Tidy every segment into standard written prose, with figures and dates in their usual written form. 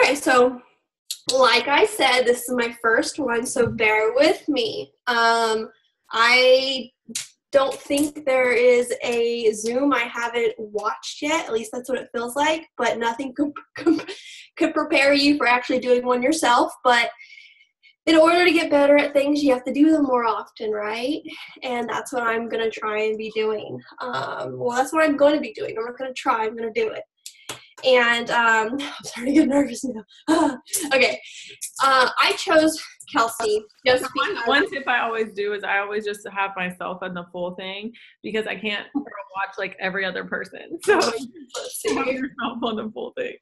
Okay, so like I said, this is my first one, so bear with me. I don't think there is a Zoom I haven't watched yet. At least that's what it feels like, but nothing could prepare you for actually doing one yourself. But in order to get better at things, you have to do them more often, right? And that's what I'm going to try and be doing. Well, that's what I'm going to be doing. I'm not going to try. I'm going to do it. And I'm starting to get nervous now. Okay. I chose Kelsey just because. One tip I always do is I always just have myself on the full thing because I can't watch like every other person. So let's see. Have yourself on the full thing.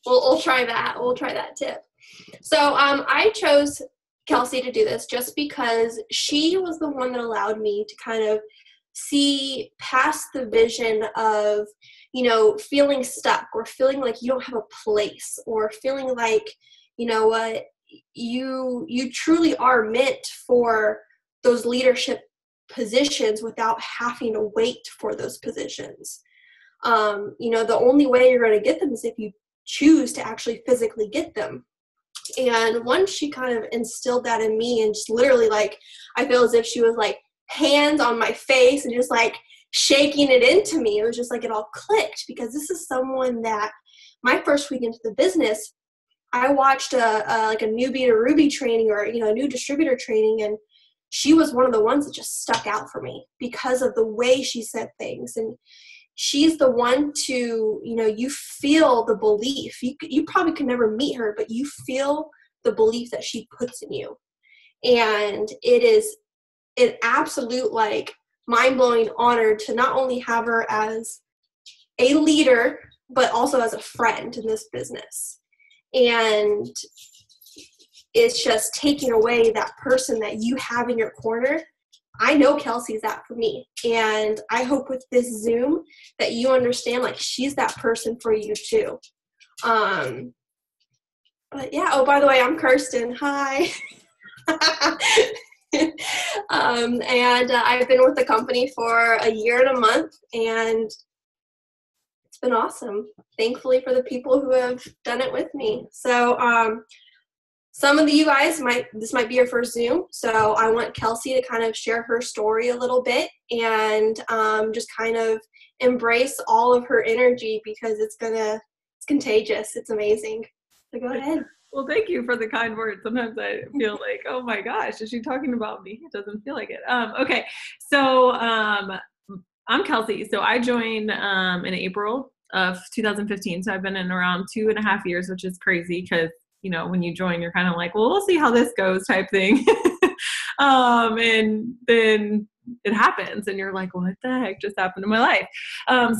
We'll try that. We'll try that tip. So I chose Kelsey to do this just because she was the one that allowed me to kind of see past the vision of, you know, feeling stuck or feeling like you don't have a place or feeling like, you know what, you truly are meant for those leadership positions without having to wait for those positions. You know, the only way you're going to get them is if you choose to actually physically get them. And once she kind of instilled that in me and just literally like, I feel as if she was like hands on my face and just like shaking it into me. It was just like it all clicked because this is someone that my first week into the business, I watched like a newbie to Ruby training or, you know, a new distributor training. And she was one of the ones that just stuck out for me because of the way she said things. And she's the one to, you know, you feel the belief. You probably could never meet her, but you feel the belief that she puts in you. And it is an absolute, like, mind-blowing honor to not only have her as a leader, but also as a friend in this business. And it's just taking away that person that you have in your corner. I know Kelsey's that for me. And I hope with this Zoom that you understand, like, she's that person for you too. But yeah, oh, by the way, I'm Kirsten. Hi. And I've been with the company for a year and a month, and it's been awesome. Thankfully for the people who have done it with me. So some of you guys this might be your first Zoom, so I want Kelsey to kind of share her story a little bit and just kind of embrace all of her energy because it's contagious. It's amazing. So go ahead. Well, thank you for the kind words. Sometimes I feel like, oh my gosh, is she talking about me? It doesn't feel like it. Okay, so I'm Kelsey. So I joined in April of 2015. So I've been in around 2.5 years, which is crazy because, you know, when you join, you're kind of like, well, we'll see how this goes type thing. And then it happens and you're like, what the heck just happened to my life?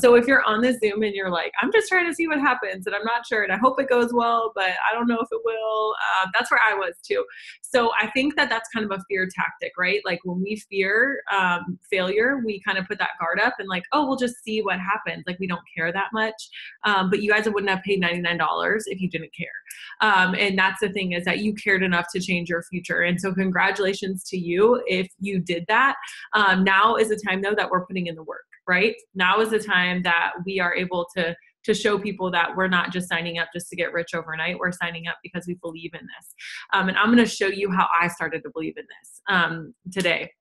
So if you're on the Zoom and you're like, I'm just trying to see what happens and I'm not sure and I hope it goes well, but I don't know if it will. That's where I was too. So I think that that's kind of a fear tactic, right? Like when we fear failure, we kind of put that guard up and like, oh, we'll just see what happens. Like we don't care that much. But you guys wouldn't have paid $99 if you didn't care. And that's the thing is that you cared enough to change your future. And so congratulations to you if you did that. Now is the time though that we're putting in the work, right? Now is the time that we are able to show people that we're not just signing up just to get rich overnight. We're signing up because we believe in this. And I'm going to show you how I started to believe in this today.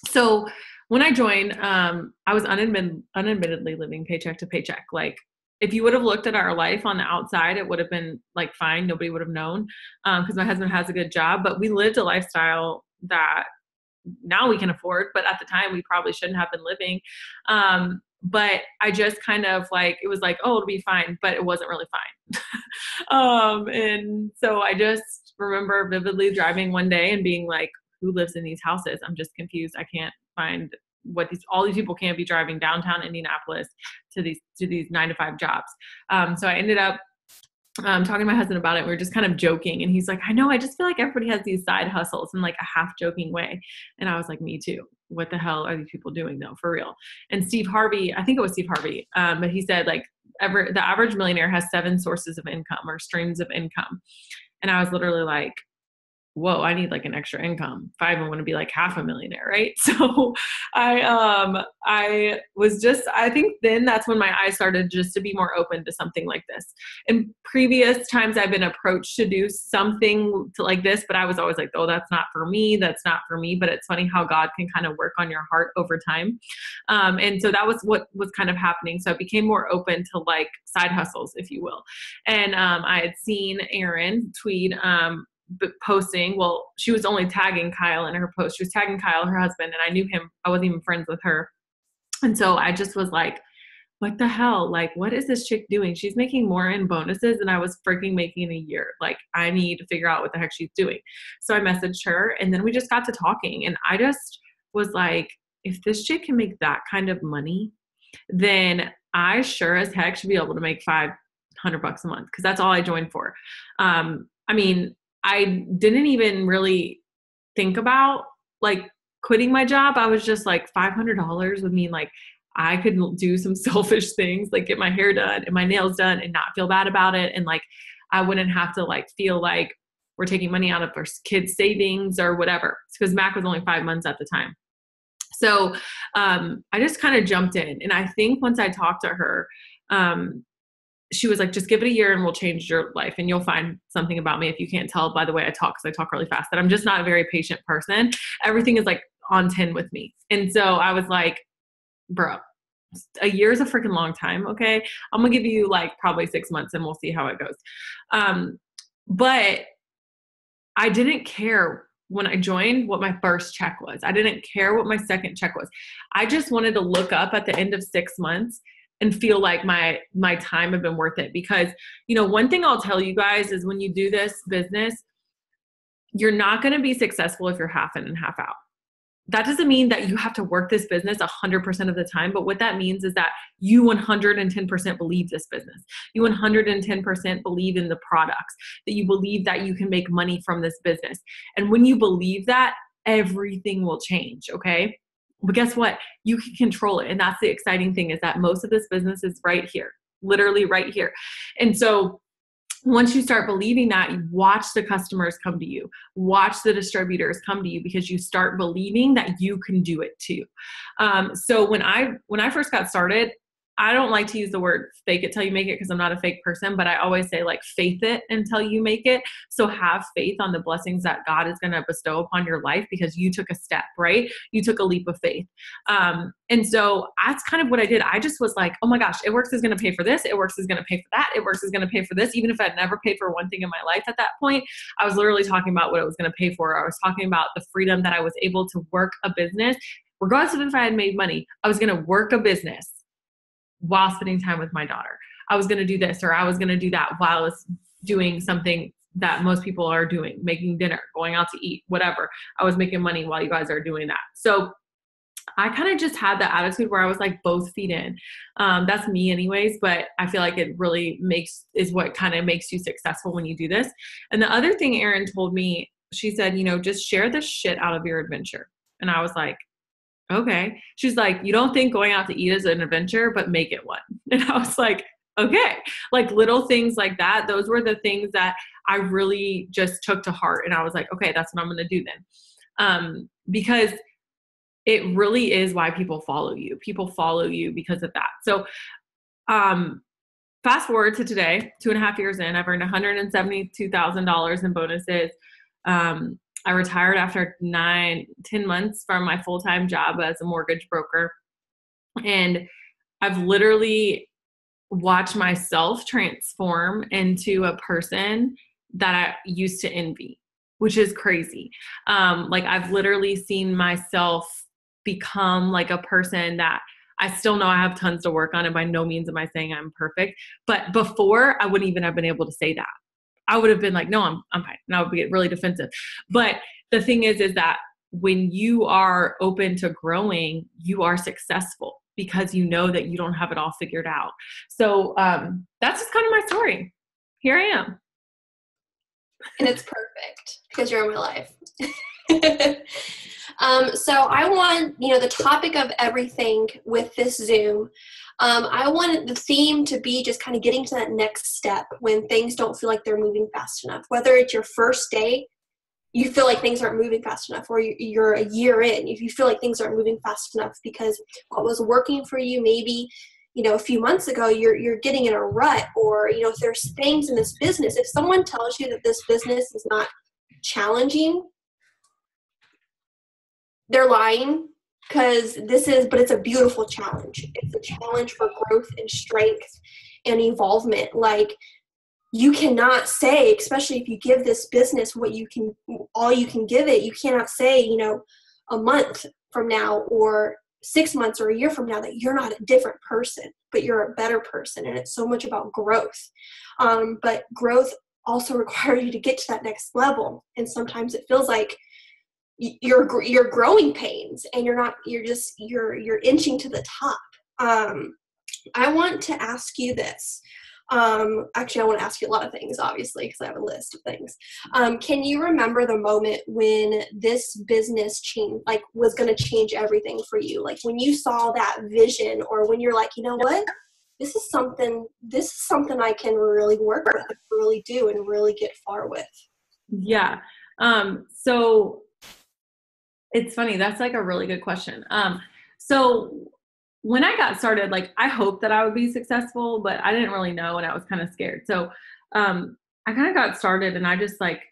So when I joined, I was unadmittedly living paycheck to paycheck. Like if you would have looked at our life on the outside, it would have been like fine. Nobody would have known because my husband has a good job, but we lived a lifestyle that now we can afford, but at the time we probably shouldn't have been living. But I just kind of like, it was like, oh, it'll be fine, but it wasn't really fine. And so I just remember vividly driving one day and being like, who lives in these houses? I'm just confused. I can't find what all these people can't be driving downtown Indianapolis to these 9-to-5 jobs. So I ended up talking to my husband about it. We were just kind of joking. And he's like, I know, I just feel like everybody has these side hustles in like a half joking way. And I was like, me too. What the hell are these people doing though? For real. And Steve Harvey, I think it was Steve Harvey. But he said like the average millionaire has 7 sources of income or streams of income. And I was literally like, whoa, I need like an extra income if I even want to be like half a millionaire, right? So I was just, I think then that's when my eyes started just to be more open to something like this. In previous times I've been approached to do something to like this, but I was always like, oh, that's not for me. That's not for me. But it's funny how God can kind of work on your heart over time. And so that was what was kind of happening. So I became more open to like side hustles, if you will. And I had seen Erin Tweed, posting, well, she was only tagging Kyle in her post. She was tagging Kyle, her husband, and I knew him. I wasn't even friends with her. And so I just was like, what the hell? Like, what is this chick doing? She's making more in bonuses than I was freaking making in a year. Like, I need to figure out what the heck she's doing. So I messaged her, and then we just got to talking. And I just was like, if this chick can make that kind of money, then I sure as heck should be able to make $500 a month, because that's all I joined for. I mean, I didn't even really think about like quitting my job. I was just like, $500 would mean like I could do some selfish things, like get my hair done and my nails done and not feel bad about it. And like, I wouldn't have to like feel like we're taking money out of our kids' savings or whatever. Because Mac was only 5 months at the time. So I just kind of jumped in. And I think once I talked to her, she was like, just give it a year and we'll change your life and you'll find something about me. If you can't tell by the way I talk, because I talk really fast, that I'm just not a very patient person. Everything is like on 10 with me. And so I was like, bro, a year is a freaking long time. Okay. I'm gonna give you like probably 6 months and we'll see how it goes. But I didn't care when I joined what my first check was. I didn't care what my second check was. I just wanted to look up at the end of 6 months and feel like my time had been worth it. Because, you know, one thing I'll tell you guys is when you do this business, you're not going to be successful if you're half in and half out. That doesn't mean that you have to work this business 100% of the time. But what that means is that you 110% believe this business. You 110% believe in the products, that you believe that you can make money from this business. And when you believe that, everything will change. Okay. But guess what? You can control it. And that's the exciting thing, is that most of this business is right here, literally right here. And so once you start believing that, you watch the customers come to you, watch the distributors come to you, because you start believing that you can do it too. So when I first got started, I don't like to use the word fake it till you make it, because I'm not a fake person, but I always say like faith it until you make it. So have faith on the blessings that God is going to bestow upon your life, because you took a step, right? You took a leap of faith. And so that's kind of what I did. I just was like, oh my gosh, It Works is going to pay for this. It Works is going to pay for that. It Works is going to pay for this. Even if I'd never paid for one thing in my life at that point, I was literally talking about what it was going to pay for. I was talking about the freedom that I was able to work a business, regardless of if I had made money. I was going to work a business while spending time with my daughter. I was going to do this, or I was going to do that while I was doing something that most people are doing, making dinner, going out to eat, whatever. I was making money while you guys are doing that. So I kind of just had that attitude where I was like both feet in. That's me anyways, but I feel like it really is what kind of makes you successful when you do this. And the other thing Erin told me, she said, you know, just share the shit out of your adventure. And I was like, okay. She's like, you don't think going out to eat is an adventure, but make it one. And I was like, okay. Like little things like that. Those were the things that I really just took to heart. And I was like, okay, that's what I'm going to do then. Because it really is why people follow you. People follow you because of that. So, fast forward to today, 2.5 years in, I've earned $172,000 in bonuses. I retired after 10 months from my full-time job as a mortgage broker. And I've literally watched myself transform into a person that I used to envy, which is crazy. Like I've literally seen myself become like a person that I still know I have tons to work on. And by no means am I saying I'm perfect, but before I wouldn't even have been able to say that. I would have been like, no, I'm fine. And I would get really defensive. But the thing is that when you are open to growing, you are successful because you know that you don't have it all figured out. So that's just kind of my story. Here I am. And it's perfect because you're in my life. So I want, the topic of everything with this Zoom, I want the theme to be just kind of getting to that next step when things don't feel like they're moving fast enough, whether it's your first day you feel like things aren't moving fast enough, or you're a year in, if you feel like things aren't moving fast enough because what was working for you maybe, a few months ago, you're getting in a rut, or, if there's things in this business, if someone tells you that this business is not challenging, they're lying, because but it's a beautiful challenge. It's a challenge for growth and strength and evolvement. Like, you cannot say, especially if you give this business all you can give it, you cannot say, a month from now or 6 months or a year from now that you're not a different person, but you're a better person. And it's so much about growth. But growth also requires you to get to that next level. And sometimes it feels like you're growing pains, and you're inching to the top. I want to ask you this. Actually, I want to ask you a lot of things, obviously, because I have a list of things. Can you remember the moment when this business was going to change everything for you? Like, when you saw that vision, or when you're like, you know what, this is something I can really work with, really do, and really get far with. Yeah. So it's funny. That's like a really good question. So when I got started, like, I hoped that I would be successful, but I didn't really know, and I was kind of scared. So I kind of got started, and I just like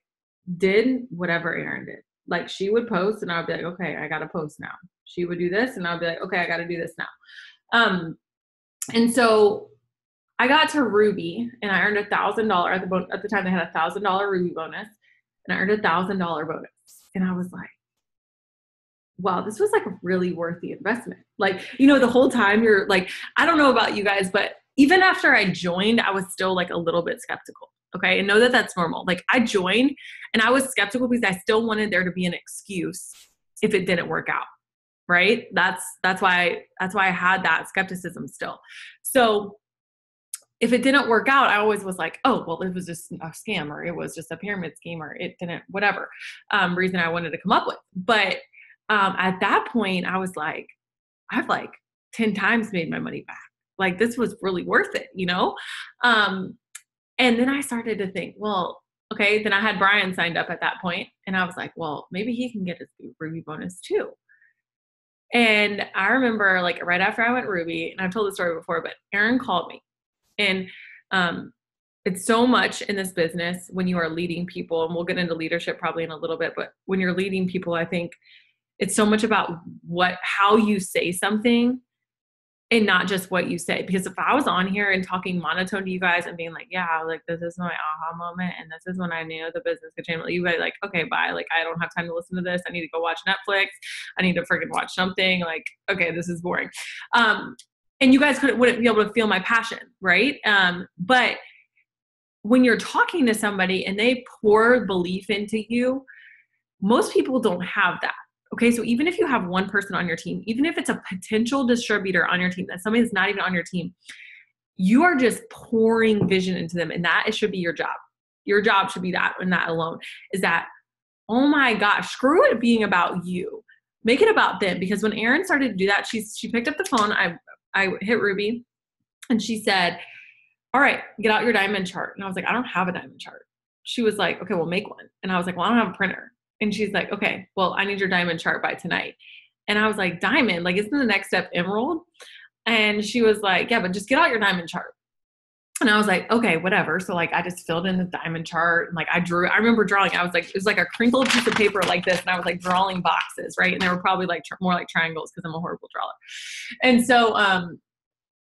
did whatever Erin did. Like, she would post, and I would be like, okay, I got to post now. She would do this, and I'd be like, okay, I got to do this now. And so I got to Ruby, and I earned $1,000 at the time. They had $1,000 Ruby bonus, and I earned $1,000 bonus, and I was like, wow, this was like a really worth the investment. Like, the whole time you're like, I don't know about you guys, but even after I joined, I was still like a little bit skeptical. Okay. And know that that's normal. Like, I joined and I was skeptical because I still wanted there to be an excuse if it didn't work out. Right. That's why I had that skepticism still. So if it didn't work out, I always was like, oh, well, it was just a scam, or it was just a pyramid scheme, or it didn't, whatever reason I wanted to come up with. But at that point, I was like, I've like 10 times made my money back. Like, this was really worth it, And then I started to think, well, okay, then I had Brian signed up at that point, and I was like, well, maybe he can get his Ruby bonus too. And I remember, like, right after I went Ruby, and I've told the story before, but Erin called me, and it's so much in this business when you are leading people, and we'll get into leadership probably in a little bit, but when you're leading people, I think it's so much about how you say something and not just what you say. Because if I was on here and talking monotone to you guys and being like, yeah, like, this is my aha moment, and this is when I knew the business could change, you guys like, okay, bye. Like, I don't have time to listen to this. I need to go watch Netflix. I need to freaking watch something. Like, okay, this is boring. And you guys wouldn't be able to feel my passion, right? But when you're talking to somebody and they pour belief into you, most people don't have that. Okay, so even if you have one person on your team, even if it's a potential distributor on your team, that's somebody that's not even on your team, you are just pouring vision into them, and that should be your job. Your job should be that, and that alone is that, oh my gosh, screw it being about you. Make it about them. Because when Erin started to do that, she picked up the phone. I hit Ruby, and she said, all right, get out your diamond chart. And I was like, I don't have a diamond chart. She was like, okay, well, make one. And I was like, well, I don't have a printer. And she's like, okay, well, I need your diamond chart by tonight. And I was like, diamond? Like, isn't the next step emerald? And she was like, yeah, but just get out your diamond chart. And I was like, okay, whatever. So like, I just filled in the diamond chart. And like, I remember drawing, I was like, it was like a crinkled piece of paper like this. And I was like drawing boxes, right? And they were probably like more like triangles, because I'm a horrible drawer. And so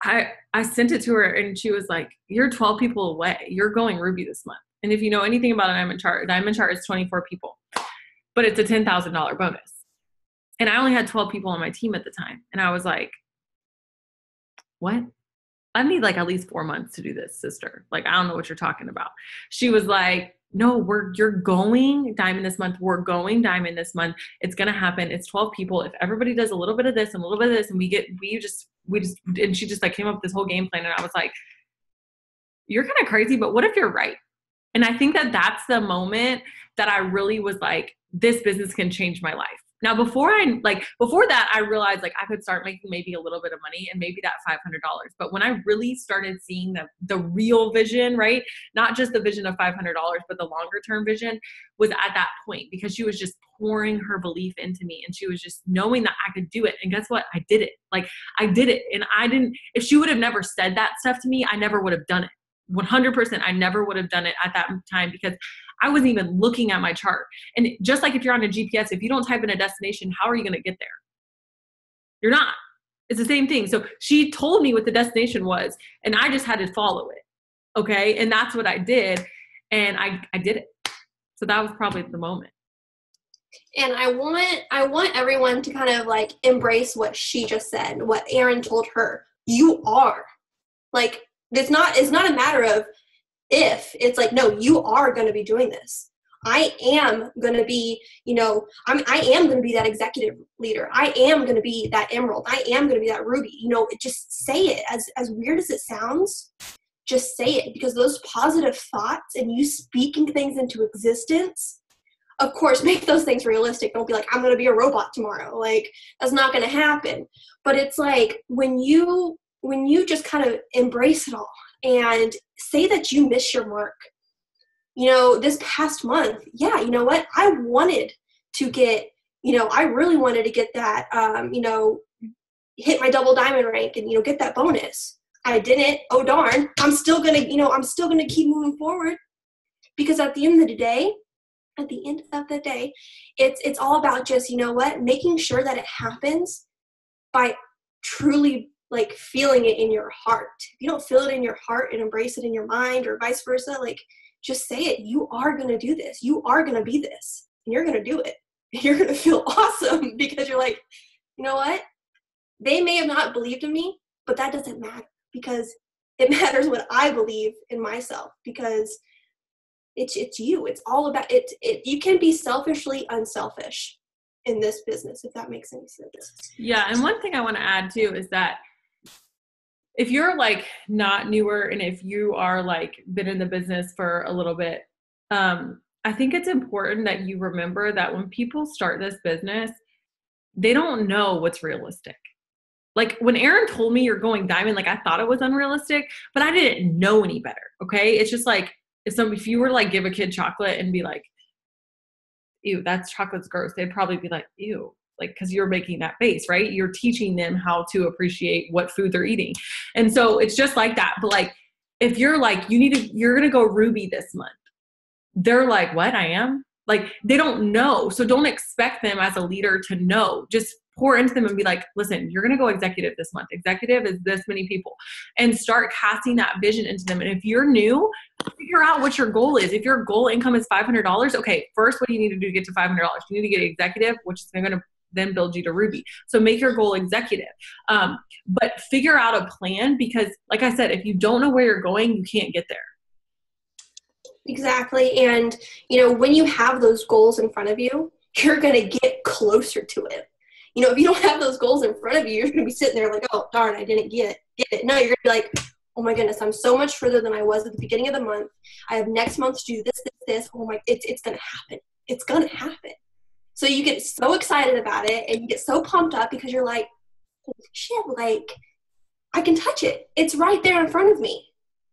I sent it to her, and she was like, you're 12 people away. You're going Ruby this month. And if you know anything about a diamond chart is 24 people. But it's a $10,000 bonus. And I only had 12 people on my team at the time. And I was like, what? I need like at least 4 months to do this, sister. Like, I don't know what you're talking about. She was like, no, you're going diamond this month. We're going diamond this month. It's going to happen. It's 12 people. If everybody does a little bit of this and a little bit of this, and we just, and she just like came up with this whole game plan. And I was like, you're kind of crazy, but what if you're right? And I think that that's the moment that I really was like, this business can change my life. Now, before that, I realized like I could start making maybe a little bit of money and maybe that $500. But when I really started seeing the real vision, right? Not just the vision of $500, but the longer term vision was at that point, because she was just pouring her belief into me, and she was just knowing that I could do it. And guess what? I did it. Like I did it. And if she would have never said that stuff to me, I never would have done it. 100%. I never would have done it at that time, because I wasn't even looking at my chart. And just like if you're on a GPS, if you don't type in a destination, how are you going to get there? You're not. It's the same thing. So she told me what the destination was, and I just had to follow it. Okay. And that's what I did. And I did it. So that was probably the moment. And I want everyone to kind of like embrace what she just said, what Erin told her. You are. Like, it's not a matter of if. It's like, no, you are going to be doing this. I am going to be, I am going to be that executive leader. I am going to be that emerald. I am going to be that ruby. Just say it. As weird as it sounds, just say it, because those positive thoughts and you speaking things into existence, of course, make those things realistic. Don't be like, I'm going to be a robot tomorrow. Like, that's not going to happen. But it's like when you just kind of embrace it all and say that you miss your mark. This past month, yeah, you know what? I wanted to get, I really wanted to get that, hit my double diamond rank and, get that bonus. I didn't. Oh, darn. I'm still going to keep moving forward, because at the end of the day, it's all about just, making sure that it happens by truly like feeling it in your heart. If you don't feel it in your heart and embrace it in your mind, or vice versa, like, just say it. You are going to do this. You are going to be this, and you're going to do it. And you're going to feel awesome, because you're like, you know what? They may have not believed in me, but that doesn't matter, because it matters what I believe in myself, because it's you. It's all about it. You can be selfishly unselfish in this business, if that makes any sense. Yeah. And one thing I want to add too is that if you're like not newer, and if you are like been in the business for a little bit, I think it's important that you remember that when people start this business, they don't know what's realistic. Like when Erin told me you're going diamond, like I thought it was unrealistic, but I didn't know any better. Okay. It's just like, if you were to like give a kid chocolate and be like, ew, that's chocolate's gross, they'd probably be like, ew. Like, cause you're making that face, right? You're teaching them how to appreciate what food they're eating. And so it's just like that. But like, if you're like, you're going to go ruby this month, they're like, what? I am? Like, they don't know. So don't expect them as a leader to know. Just pour into them and be like, listen, you're going to go executive this month. Executive is this many people, and start casting that vision into them. And if you're new, figure out what your goal is. If your goal income is $500, okay, first, what do you need to do to get to $500? You need to get executive, which is going to then build you to ruby. So make your goal executive, but figure out a plan, because like I said, if you don't know where you're going, you can't get there. Exactly. And, when you have those goals in front of you, you're going to get closer to it. If you don't have those goals in front of you, you're going to be sitting there like, oh, darn, I didn't get it. No, you're going to be like, oh my goodness, I'm so much further than I was at the beginning of the month. I have next month to do this. Oh my, it's going to happen. It's going to happen. So you get so excited about it, and you get so pumped up, because you're like, holy shit, like I can touch it. It's right there in front of me.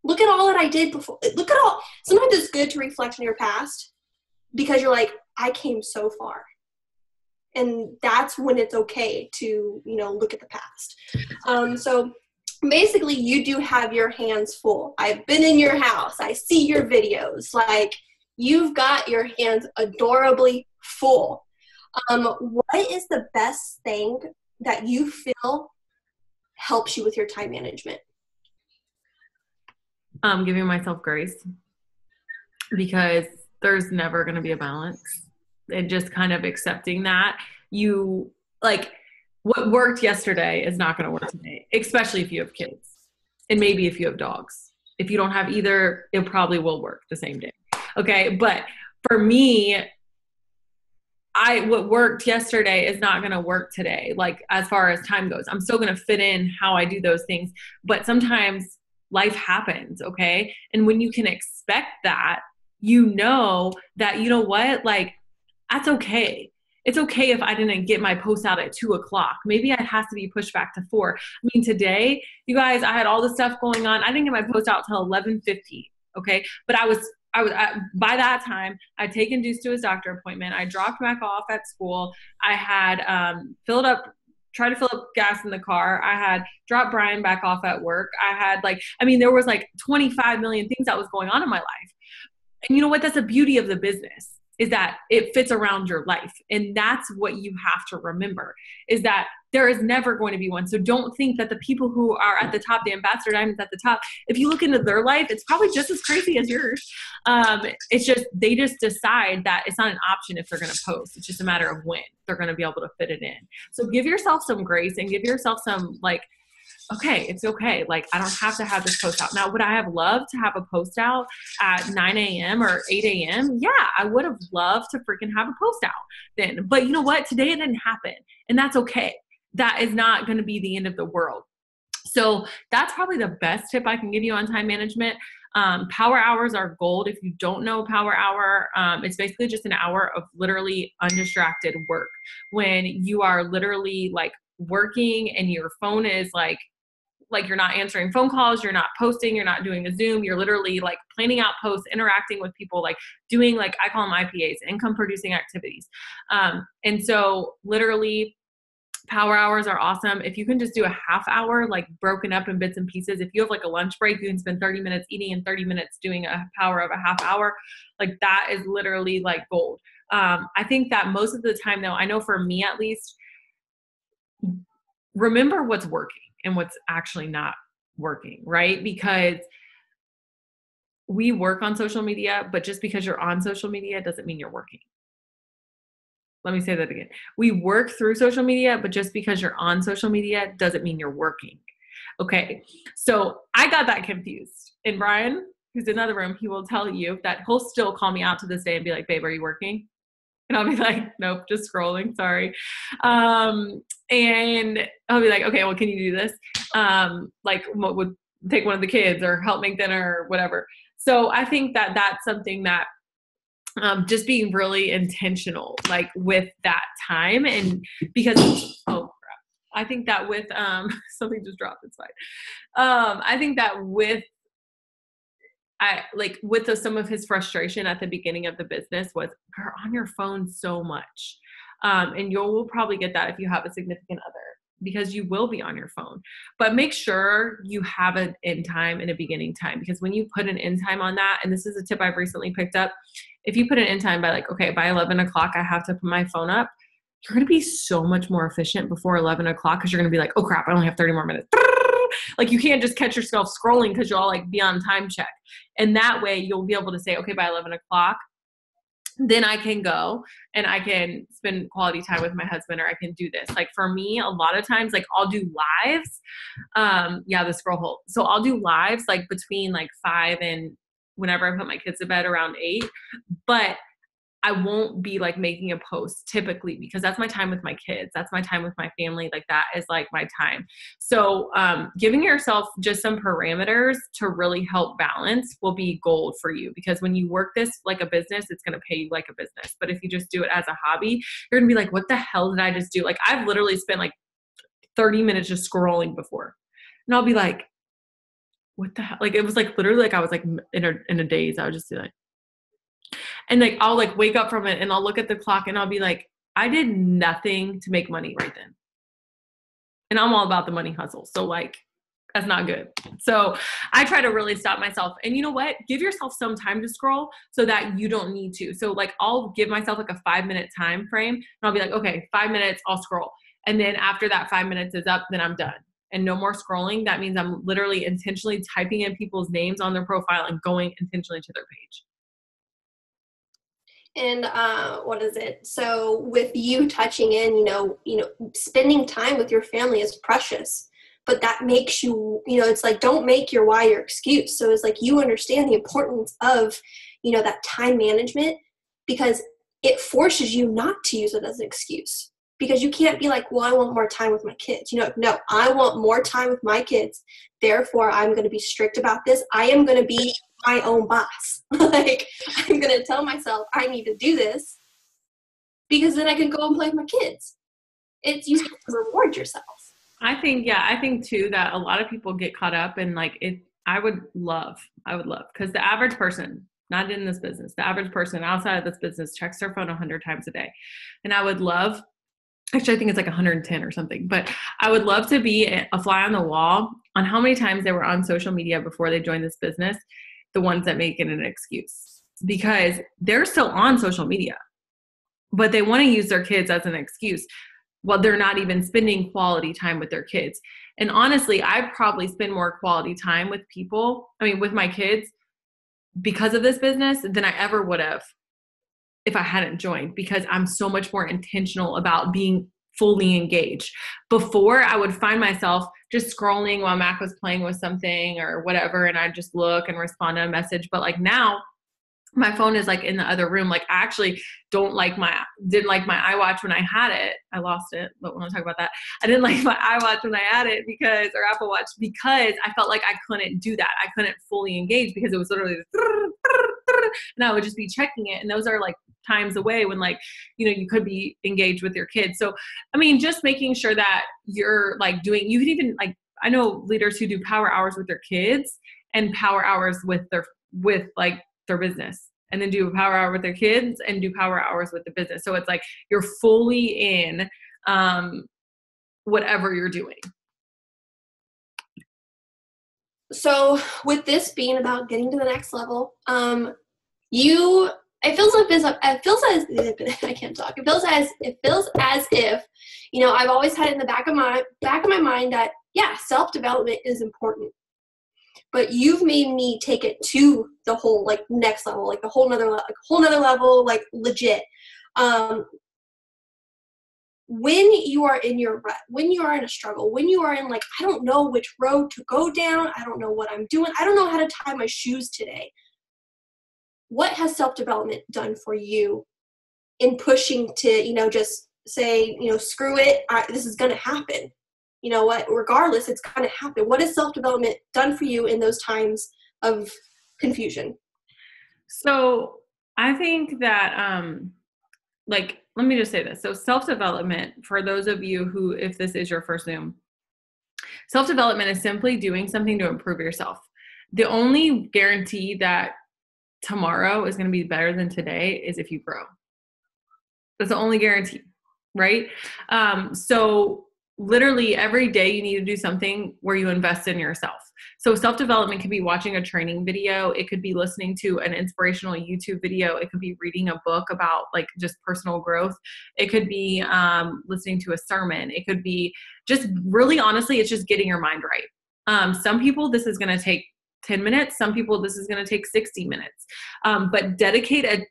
Look at all that I did before. Look at all. Sometimes it's good to reflect on your past, because you're like, I came so far. And that's when it's okay to, look at the past. So basically you do have your hands full. I've been in your house. I see your videos. Like, you've got your hands adorably full. What is the best thing that you feel helps you with your time management? Giving myself grace, because there's never going to be a balance, and just kind of accepting that what worked yesterday is not going to work today, especially if you have kids, and maybe if you have dogs. If you don't have either, it probably will work the same day. Okay. But for me, what worked yesterday is not going to work today. Like, as far as time goes, I'm still going to fit in how I do those things, but sometimes life happens. Okay. And when you can expect that, that, like, that's okay. it's okay if I didn't get my post out at 2:00. Maybe it has to be pushed back to 4. I mean, today, you guys, I had all this stuff going on. I didn't get my post out till 11:50. Okay. But by that time, I'd taken Deuce to his doctor appointment. I dropped Mac off at school. I had, tried to fill up gas in the car. I had dropped Brian back off at work. I had there was 25 million things that was going on in my life. And you know what? That's the beauty of the business, is that it fits around your life. And that's what you have to remember, is that there is never going to be one. So don't think that the people who are at the top, the ambassador diamonds at the top, if you look into their life, it's probably just as crazy as yours. It's just, they just decide that it's not an option if they're going to post. It's just a matter of when they're going to be able to fit it in. So give yourself some grace and give yourself some okay, it's okay. I don't have to have this post out. Now, would I have loved to have a post out at 9 a.m. or 8 a.m.? Yeah, I would have loved to freaking have a post out then. But you know what? Today it didn't happen. And that's okay. That is not going to be the end of the world. So that's probably the best tip I can give you on time management. Power hours are gold. If you don't know power hour, it's basically just an hour of literally undistracted work when you are literally working and your phone is you're not answering phone calls, you're not posting, you're not doing a Zoom, you're literally planning out posts, interacting with people, doing I call them IPAs, income producing activities. And so literally power hours are awesome. If you can just do a half hour, broken up in bits and pieces, if you have a lunch break, you can spend 30 minutes eating and 30 minutes doing a power of a half hour. That is literally gold. I think that most of the time though, I know for me at least, remember what's working and what's actually not working, right? Because we work on social media, but just because you're on social media doesn't mean you're working. Let me say that again. We work through social media, but just because you're on social media doesn't mean you're working. Okay. So I got that confused. And Brian, who's in another room, he will tell you that he'll still call me out to this day and be like, babe, are you working? And I'll be like, nope, just scrolling. Sorry. And I'll be like, okay, well, can you do this? What would take one of the kids or help make dinner or whatever. So I think that that's something that just being really intentional, with that time. And because, oh crap, I think that with, something just dropped, it's fine. I think that with some of his frustration at the beginning of the business was you're on your phone so much. And you will probably get that if you have a significant other, because you will be on your phone, but make sure you have an end time and a beginning time, because when you put an end time on that, and this is a tip I've recently picked up, if you put an end time by okay, by 11 o'clock, I have to put my phone up, you're going to be so much more efficient before 11 o'clock. Cause you're going to be like, oh crap, I only have 30 more minutes. You can't just catch yourself scrolling because you'll be on time check. And that way you'll be able to say, okay, by 11 o'clock, then I can go and I can spend quality time with my husband, or I can do this. For me, a lot of times, I'll do lives. The scroll hole. So I'll do lives between 5 and whenever I put my kids to bed around 8, but I won't be making a post typically, because that's my time with my kids. That's my time with my family. That is my time. So giving yourself just some parameters to really help balance will be gold for you, because when you work this like a business, it's going to pay you like a business. But if you just do it as a hobby, you're going to be like, what the hell did I just do? I've literally spent 30 minutes just scrolling before. And I'll be like, what the hell? It was literally I was in a daze. I would just be like, and I'll wake up from it and I'll look at the clock and I'll be like, I did nothing to make money right then. And I'm all about the money hustle. So that's not good. So I try to really stop myself. And you know what? Give yourself some time to scroll so that you don't need to. So I'll give myself a 5-minute time frame and I'll be like, okay, 5 minutes, I'll scroll. And then after that 5 minutes is up, then I'm done. And no more scrolling. That means I'm literally intentionally typing in people's names on their profile and going intentionally to their page. And what is it? So with you touching in, spending time with your family is precious, but that makes you, it's don't make your why your excuse. So it's you understand the importance of, that time management, because it forces you not to use it as an excuse, because you can't be well, I want more time with my kids. No, I want more time with my kids. Therefore, I'm going to be strict about this. I am going to be my own boss. I'm going to tell myself I need to do this. because then I can go and play with my kids. You have to reward yourself. I think too that a lot of people get caught up in like it. I would love, because the average person, not in this business, the average person outside of this business checks their phone 100 times a day. And I would love, actually, I think it's like 110 or something, but I would love to be a fly on the wall on how many times they were on social media before they joined this business, the ones that make it an excuse, because they're still on social media, but they want to use their kids as an excuse. Well, they're not even spending quality time with their kids. And honestly, I probably spend more quality time with with my kids because of this business than I ever would have if I hadn't joined, because I'm so much more intentional about being fully engaged. Before, I would find myself just scrolling while Mac was playing with something or whatever, and I'd just look and respond to a message. But like now, my phone is like in the other room. Like I actually didn't like my iWatch when I had it. I lost it, but we won't talk about that. I didn't like my iWatch when I had it or Apple Watch, because I felt like I couldn't do that. I couldn't fully engage because it was literally and I would just be checking it. And those are like times away when like, you could be engaged with your kids. So, just making sure that you're like you can even like, I know leaders who do power hours with their kids and power hours with their business, and then do a power hour with their kids and do power hours with the business. So it's like you're fully in whatever you're doing. So with this being about getting to the next level, it feels as if, I've always had it in the back of my mind that, yeah, self-development is important. But you've made me take it to the whole like next level, like the whole nother level, like legit. When you are in your rut, when you are in a struggle, when you are in like, I don't know which road to go down, I don't know what I'm doing, I don't know how to tie my shoes today. What has self-development done for you in pushing to, just say, screw it, this is going to happen. You know what, regardless, it's going to happen. What has self-development done for you in those times of confusion? So I think that, let me just say this. So self-development, for those of you who, if this is your first Zoom, self-development is simply doing something to improve yourself. The only guarantee that tomorrow is going to be better than today is if you grow. That's the only guarantee, right? So literally every day you need to do something where you invest in yourself. So self-development could be watching a training video. It could be listening to an inspirational YouTube video. It could be reading a book about like just personal growth. It could be listening to a sermon. It could be just really honestly, it's just getting your mind right. Some people, this is going to take 10 minutes. Some people, this is going to take 60 minutes. But dedicate a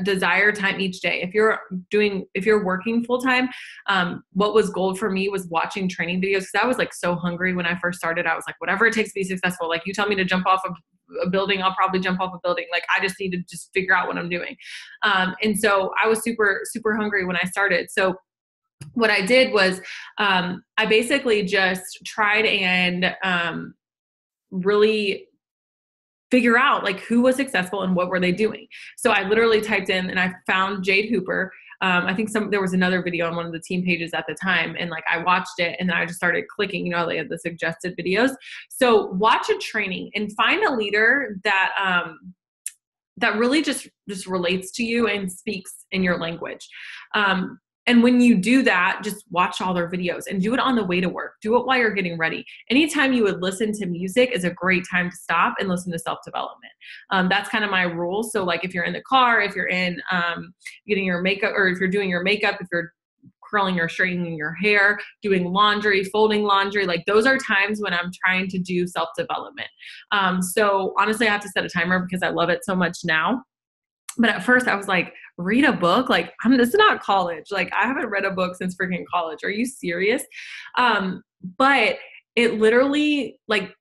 desired time each day. If you're working full time, what was gold for me was watching training videos, because I was like so hungry when I first started. I was like, whatever it takes to be successful. Like you tell me to jump off a building, I'll probably jump off a building. Like I just need to just figure out what I'm doing. And so I was super, super hungry when I started. So what I did was, I basically just tried and, really figure out like who was successful and what were they doing. So I literally typed in and I found Jade Hooper. I think there was another video on one of the team pages at the time, and like I watched it and then I just started clicking, they had the suggested videos. So watch a training and find a leader that really just relates to you and speaks in your language. And when you do that, just watch all their videos and do it on the way to work. Do it while you're getting ready. Anytime you would listen to music is a great time to stop and listen to self-development. That's kind of my rule. So like if you're in the car, if you're in getting your makeup, or if you're doing your makeup, if you're curling or straightening your hair, doing laundry, folding laundry, like those are times when I'm trying to do self-development. So honestly, I have to set a timer because I love it so much now. But at first I was like, read a book? Like, this is not college. Like, I haven't read a book since freaking college. Are you serious? But it literally, like,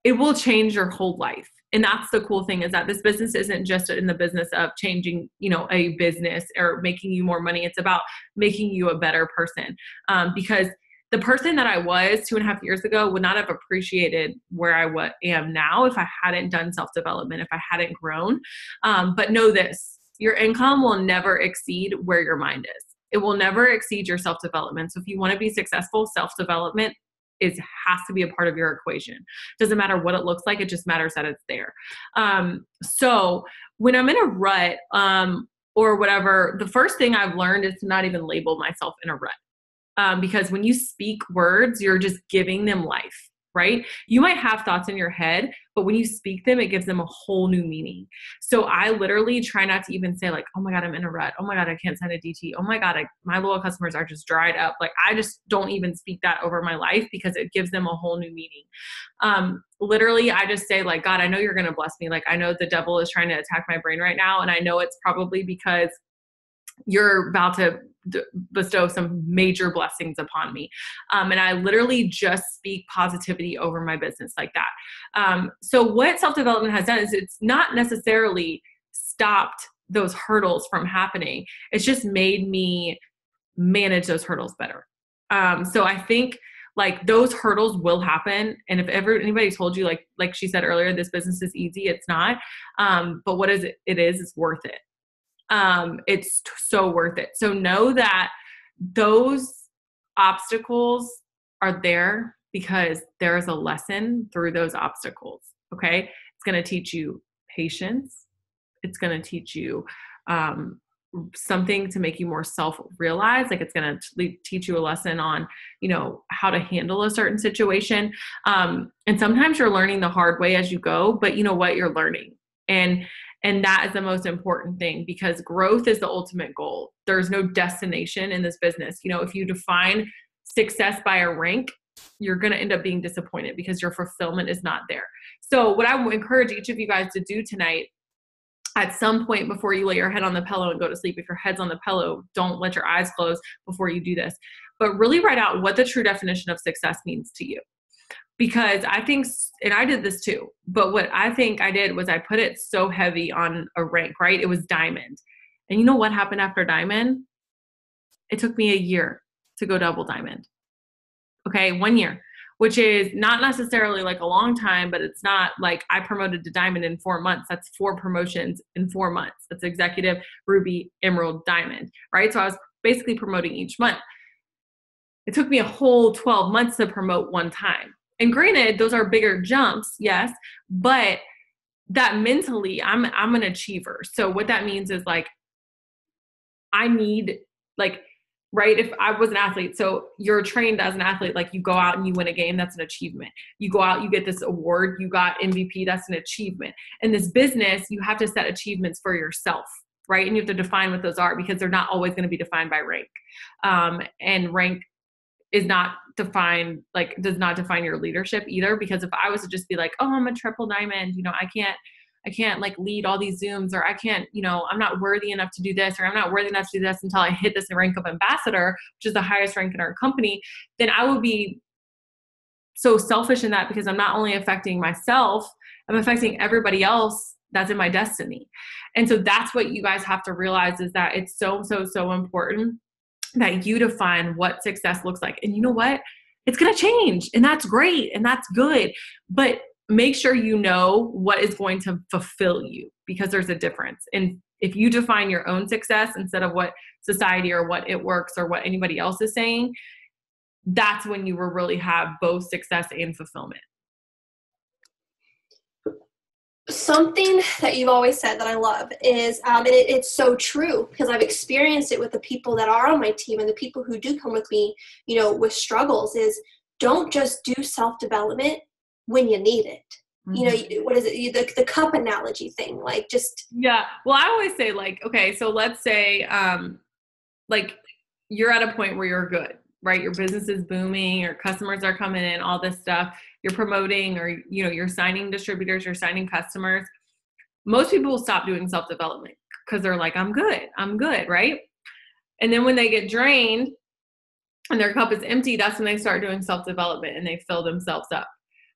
it will change your whole life. And that's the cool thing, is that this business isn't just in the business of changing, a business or making you more money. It's about making you a better person. Because the person that I was 2.5 years ago would not have appreciated where I am now if I hadn't done self-development, if I hadn't grown. But know this, Your income will never exceed where your mind is. It will never exceed your self-development. So if you want to be successful, self-development has to be a part of your equation. Doesn't matter what it looks like. It just matters that it's there. So when I'm in a rut, or whatever, the first thing I've learned is to not even label myself in a rut. Because when you speak words, you're just giving them life, right? You might have thoughts in your head, but when you speak them, it gives them a whole new meaning. So I literally try not to even say like, oh my God, I'm in a rut. Oh my God, I can't sign a DT. Oh my God, my loyal customers are just dried up. Like I just don't even speak that over my life because it gives them a whole new meaning. Literally, I just say like, God, I know you're going to bless me. Like I know the devil is trying to attack my brain right now. And I know it's probably because you're about to bestow some major blessings upon me. And I literally just speak positivity over my business like that. So what self-development has done is it's not necessarily stopped those hurdles from happening. It's just made me manage those hurdles better. So I think like those hurdles will happen. And if ever anybody told you, like she said earlier, this business is easy, it's not. But what is it? It's worth it. It's so worth it. So know that those obstacles are there because there is a lesson through those obstacles. Okay. It's going to teach you patience. It's going to teach you, something to make you more self-realized. Like it's going to teach you a lesson on, how to handle a certain situation. And sometimes you're learning the hard way as you go, but you know what, you're learning. And that is the most important thing because growth is the ultimate goal. There's no destination in this business. If you define success by a rank, you're going to end up being disappointed because your fulfillment is not there. So what I would encourage each of you guys to do tonight, at some point before you lay your head on the pillow and go to sleep, if your head's on the pillow, don't let your eyes close before you do this, but really write out what the true definition of success means to you. Because I think, and I did this too, but what I think I did was I put it so heavy on a rank, right? It was diamond. And you know what happened after diamond? It took me a year to go double diamond. Okay, 1 year, which is not necessarily like a long time, but it's not like I promoted to diamond in 4 months. That's 4 promotions in 4 months. That's executive, ruby, emerald, diamond, right? So I was basically promoting each month. It took me a whole 12 months to promote one time. And granted, those are bigger jumps, yes, but that mentally, I'm an achiever. So what that means is like, I need like, right? If I was an athlete, so you're trained as an athlete, like you go out and you win a game, that's an achievement. You go out, you get this award, you got MVP, that's an achievement. In this business, you have to set achievements for yourself, right? And you have to define what those are because they're not always going to be defined by rank. And rank is not defined, like does not define your leadership either. Because if I was to just be like, oh, I'm a triple diamond, I can't like lead all these Zooms, or I can't, I'm not worthy enough to do this, or I'm not worthy enough to do this until I hit this rank of ambassador, which is the highest rank in our company, then I would be so selfish in that because I'm not only affecting myself, I'm affecting everybody else that's in my destiny. And so that's what you guys have to realize is that it's so, so, so important that you define what success looks like. And you know what? It's going to change, and that's great and that's good. But make sure you know what is going to fulfill you, because there's a difference. And if you define your own success instead of what society or what it works or what anybody else is saying, that's when you will really have both success and fulfillment. Something that you've always said that I love is, and it's so true because I've experienced it with the people that are on my team and the people who do come with me, with struggles, is don't just do self-development when you need it. Mm-hmm. What is it? The cup analogy thing, like just. Yeah. Well, I always say like, okay, so let's say, like you're at a point where you're good, right? Your business is booming, your customers are coming in, all this stuff. You're promoting, or, you're signing distributors, you're signing customers. Most people will stop doing self-development because they're like, I'm good, right? And then when they get drained and their cup is empty, that's when they start doing self-development and they fill themselves up.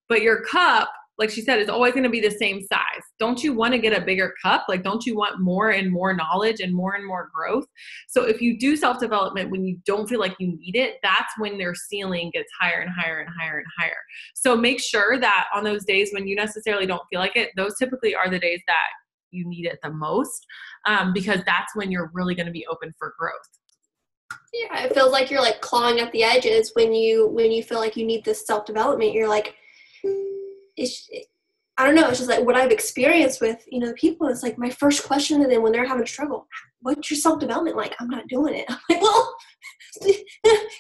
But your cup, like she said, is always going to be the same size. Don't you want to get a bigger cup? Like, don't you want more and more knowledge and more growth? So if you do self-development when you don't feel like you need it, that's when their ceiling gets higher and higher and higher and higher. So make sure that on those days when you necessarily don't feel like it, those typically are the days that you need it the most, because that's when you're really going to be open for growth. Yeah, it feels like you're like clawing at the edges when you feel like you need this self-development. You're like, I don't know, it's just like what I've experienced with, the people. It's like my first question to them when they're having a struggle, what's your self-development like? I'm not doing it. I'm like, well,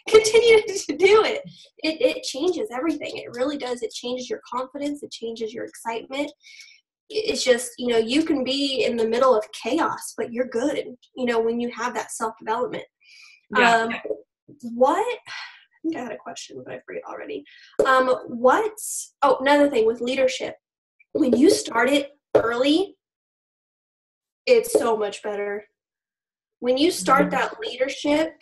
continue to do it. It changes everything. It really does. It changes your confidence. It changes your excitement. It's just, you can be in the middle of chaos, but you're good, when you have that self-development. Yeah. I think I had a question, but I forget already. Another thing with leadership, when you start it early, it's so much better. When you start that leadership,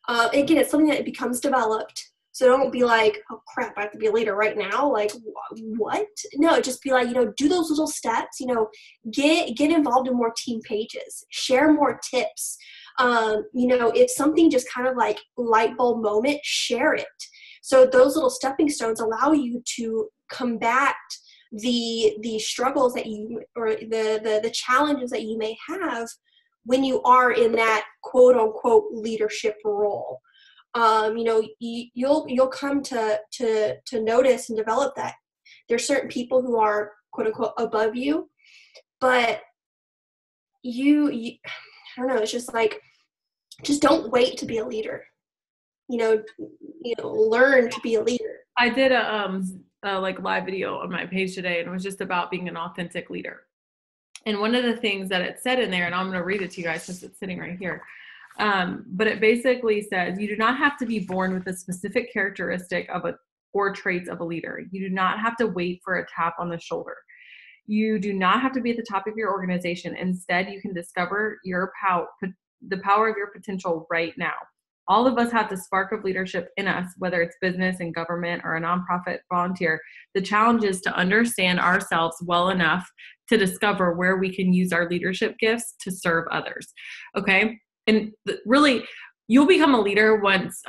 again, it's something that becomes developed. So don't be like, oh crap, I have to be a leader right now. Like, what? No, just be like, do those little steps, get involved in more team pages, share more tips. If something just kind of like light bulb moment, share it. So those little stepping stones allow you to combat the struggles that you, or the challenges that you may have when you are in that quote unquote leadership role. You'll come to notice and develop that there's certain people who are quote unquote above you, but you I don't know, it's just like, just don't wait to be a leader. Learn to be a leader. I did a like live video on my page today, and it was just about being an authentic leader. And one of the things that it said in there, and I'm going to read it to you guys since it's sitting right here. But it basically says, you do not have to be born with a specific characteristic or traits of a leader. You do not have to wait for a tap on the shoulder. You do not have to be at the top of your organization. Instead, you can discover the power of your potential right now. All of us have the spark of leadership in us, whether it's business and government or a nonprofit volunteer. The challenge is to understand ourselves well enough to discover where we can use our leadership gifts to serve others. Okay? And really, you'll become a leader once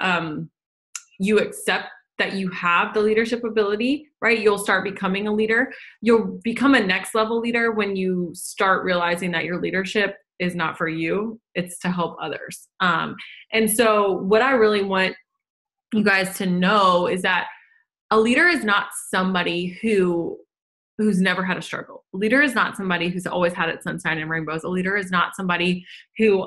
you accept that you have the leadership ability, right? You'll start becoming a leader. You'll become a next level leader when you start realizing that your leadership is not for you, it's to help others. And so what I really want you guys to know is that a leader is not somebody who's never had a struggle. A leader is not somebody who's always had it sunshine and rainbows. A leader is not somebody who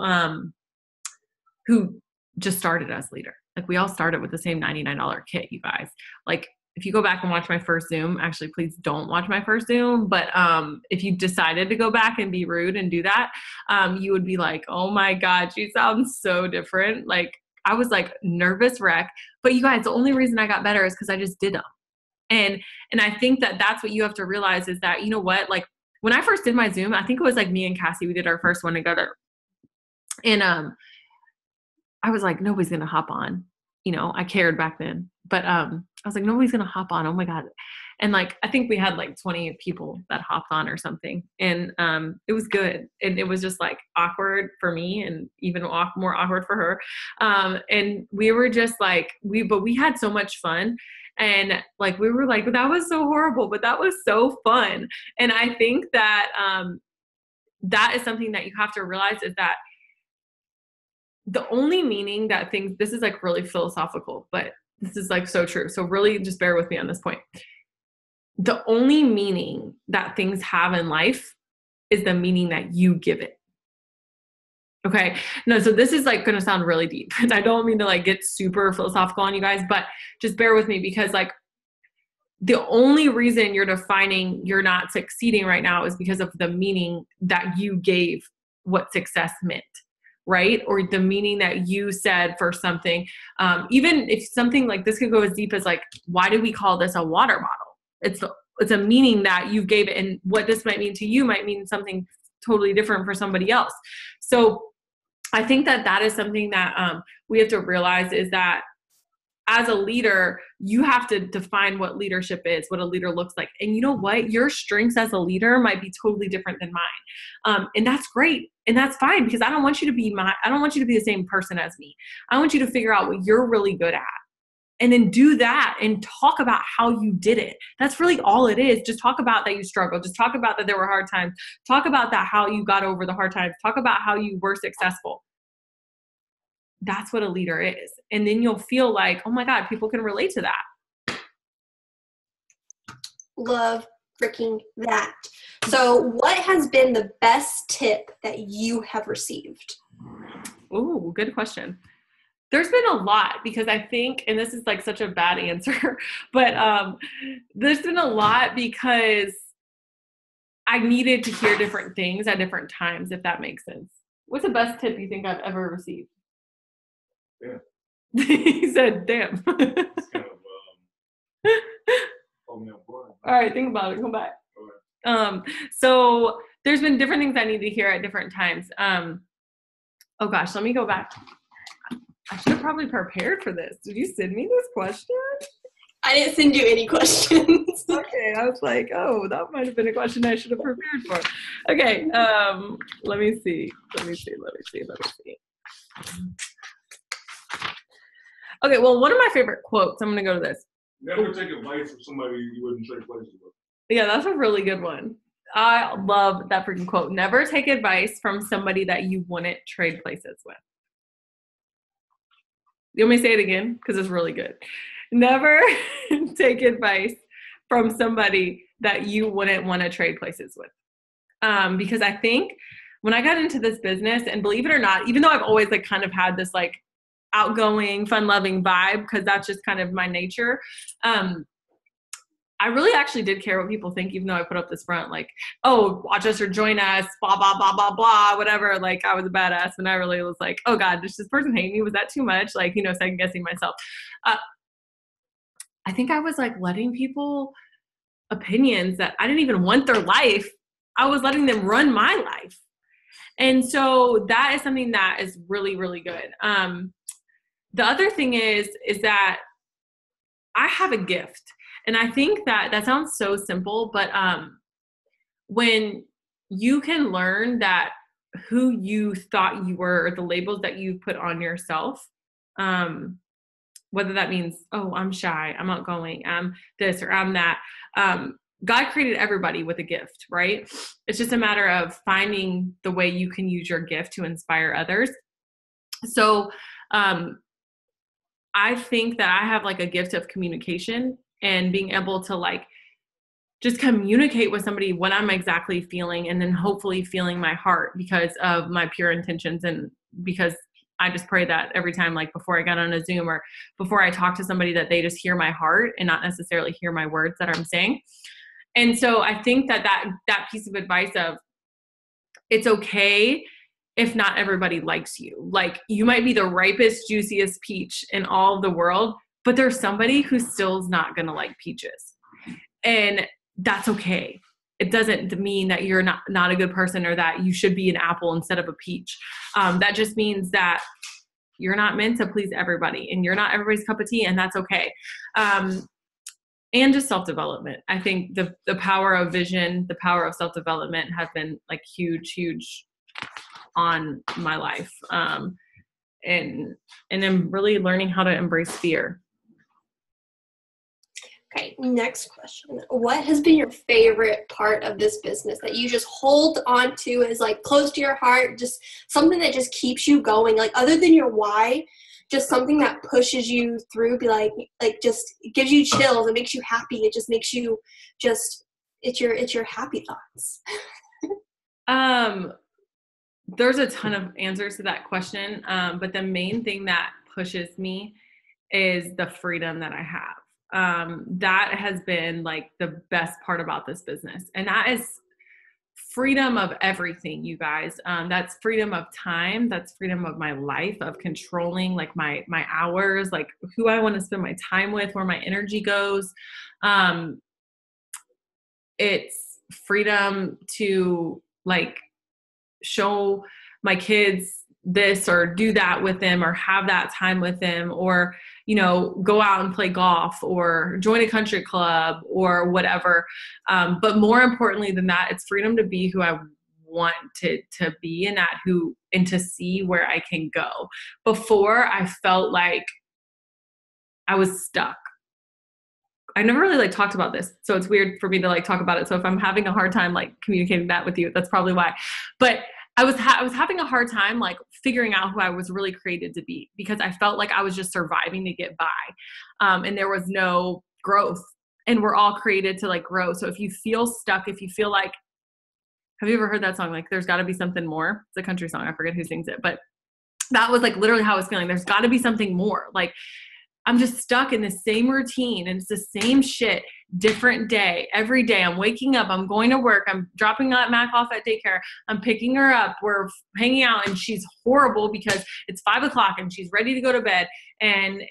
just started as leader. Like, we all started with the same $99 kit, you guys. Like, if you go back and watch my first Zoom, actually, please don't watch my first Zoom. But if you decided to go back and be rude and do that, you would be like, oh my God, she sounds so different. Like, I was like nervous wreck. But you guys, the only reason I got better is because I just did them. And I think that that's what you have to realize is that, you know what, like when I first did my Zoom, I think it was like me and Cassie, we did our first one together. And I was like, nobody's going to hop on. I cared back then, but I was like, nobody's going to hop on. Oh my God. And like, I think we had like 20 people that hopped on or something. And it was good. And it was just like awkward for me and even more awkward for her. And we were just like, but we had so much fun. And like, we were like, that was so horrible, but that was so fun. And I think that that is something that you have to realize is that the only meaning that things, this is like really philosophical, but this is like so true. So really just bear with me on this point. The only meaning that things have in life is the meaning that you give it. Okay. No, so this is like going to sound really deep, and I don't mean to like get super philosophical on you guys, but just bear with me, because like the only reason you're defining you're not succeeding right now is because of the meaning that you gave what success meant. Right? Or the meaning that you said for something. Even if something like this could go as deep as like, why do we call this a water bottle? It's a meaning that you gave it, and what this might mean to you might mean something totally different for somebody else. So I think that is something that we have to realize, is that as a leader, you have to define what leadership is, what a leader looks like. And you know what? Your strengths as a leader might be totally different than mine. And that's great. And that's fine, because I don't want you to be the same person as me. I want you to figure out what you're really good at And then do that and talk about how you did it. That's really all it is. Just talk about that you struggled. Just talk about that there were hard times. Talk about that, how you got over the hard times. Talk about how you were successful. That's what a leader is. And then you'll feel like, oh my God, people can relate to that. Love freaking that. So what has been the best tip that you have received? Oh, good question. There's been a lot, because I think, and this is like such a bad answer, but there's been a lot because I needed to hear different things at different times, if that makes sense. What's the best tip you think I've ever received? Yeah. He said, damn. It's kind of, all right, think about it. Come back. So there's been different things I need to hear at different times. Oh gosh, let me go back. I should have probably prepared for this. Did you send me this question? I didn't send you any questions. Okay, I was like, oh, that might have been a question I should have prepared for. Okay, let me see. Okay, well, one of my favorite quotes, I'm going to go to this. Never take advice from somebody you wouldn't trade places with. Yeah, that's a really good one. I love that freaking quote. Never take advice from somebody that you wouldn't trade places with. You want me to say it again? Because it's really good. Never take advice from somebody that you wouldn't want to trade places with. Because I think when I got into this business, and believe it or not, even though I've always like kind of had this like outgoing, fun-loving vibe, because that's just kind of my nature, I really actually did care what people think, even though I put up this front, like, oh, watch us or join us, blah, blah, blah, blah, blah, whatever. Like, I was a badass, and I really was like, oh God, does this person hate me? Was that too much? Like, you know, second guessing myself. I think I was like letting people opinions that I didn't even want their life. I was letting them run my life. And so that is something that is really, really good. The other thing is that I have a gift. And I think that sounds so simple, but when you can learn that who you thought you were, or the labels that you put on yourself, whether that means, oh, I'm shy, I'm outgoing, I'm this, or I'm that. God created everybody with a gift, right? It's just a matter of finding the way you can use your gift to inspire others. So I think that I have like a gift of communication, and being able to like just communicate with somebody what I'm exactly feeling, and then hopefully feeling my heart because of my pure intentions. And because I just pray that every time, like before I got on a Zoom or before I talk to somebody, that they just hear my heart and not necessarily hear my words that I'm saying. And so I think that piece of advice of, it's okay if not everybody likes you. Like, you might be the ripest, juiciest peach in all of the world, but there's somebody who still is not going to like peaches. And that's okay. It doesn't mean that you're not a good person, or that you should be an apple instead of a peach. That just means that you're not meant to please everybody, and you're not everybody's cup of tea, and that's okay. And just self-development. I think the power of vision, the power of self-development have been like huge, huge on my life. And I'm really learning how to embrace fear. Okay, next question. What has been your favorite part of this business that you just hold on to as like close to your heart, just something that just keeps you going, like other than your why, just something that pushes you through, be like just gives you chills, it makes you happy, it just makes you just, it's your happy thoughts. There's a ton of answers to that question, but the main thing that pushes me is the freedom that I have. That has been like the best part about this business. And that is freedom of everything, you guys. That's freedom of time. That's freedom of my life, of controlling like my hours, like who I want to spend my time with, where my energy goes. It's freedom to like show my kids this, or do that with them, or have that time with them, or, you know, go out and play golf, or join a country club, or whatever. But more importantly than that, it's freedom to be who I want to be, and to see where I can go. Before, I felt like I was stuck. I never really like talked about this, so it's weird for me to like talk about it. So if I'm having a hard time like communicating that with you, that's probably why. But I was having a hard time like figuring out who I was really created to be, because I felt like I was just surviving to get by, and there was no growth. And we're all created to like grow. So if you feel stuck, if you feel like, have you ever heard that song? Like, there's got to be something more. It's a country song. I forget who sings it, but that was like literally how I was feeling. There's got to be something more. Like, I'm just stuck in the same routine, and it's the same shit, different day. Every day I'm waking up, I'm going to work, I'm dropping that Mac off at daycare, I'm picking her up, we're hanging out, and she's horrible because it's 5:00 and she's ready to go to bed. And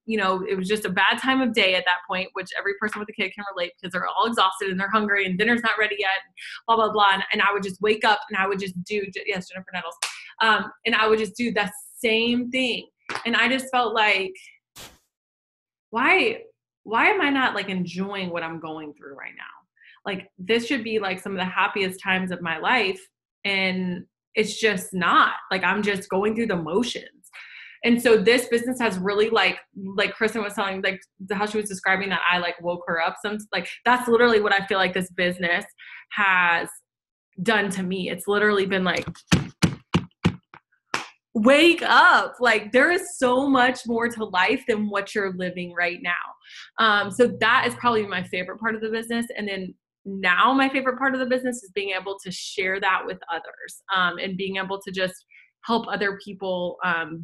you know, it was just a bad time of day at that point, which every person with a kid can relate, because they're all exhausted and they're hungry and dinner's not ready yet, blah, blah, blah. And I would just wake up and I would just do, yes, Jennifer Nettles. And I would just do that same thing. And I just felt like, why am I not like enjoying what I'm going through right now? Like, this should be like some of the happiest times of my life. And it's just not. Like, I'm just going through the motions. And so this business has really like Kristen was telling, like how she was describing that I like woke her up. Like, that's literally what I feel like this business has done to me. It's literally been like, wake up. Like, there is so much more to life than what you're living right now. So that is probably my favorite part of the business. And then now my favorite part of the business is being able to share that with others, and being able to just help other people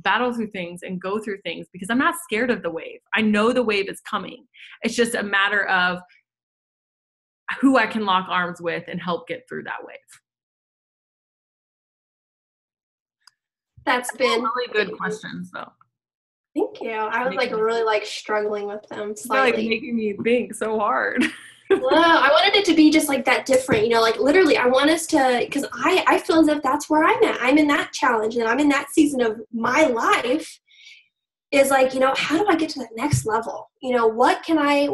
battle through things and go through things, because I'm not scared of the wave. I know the wave is coming. It's just a matter of who I can lock arms with and help get through that wave. That's been really good questions, though. Thank you. I was like really like struggling with them slightly. Like making me think so hard. Well, I wanted it to be just like that different, you know, like literally I want us to, because I feel as if that's where I'm at. I'm in that challenge and I'm in that season of my life, is like, you know, how do I get to that next level? You know, what can I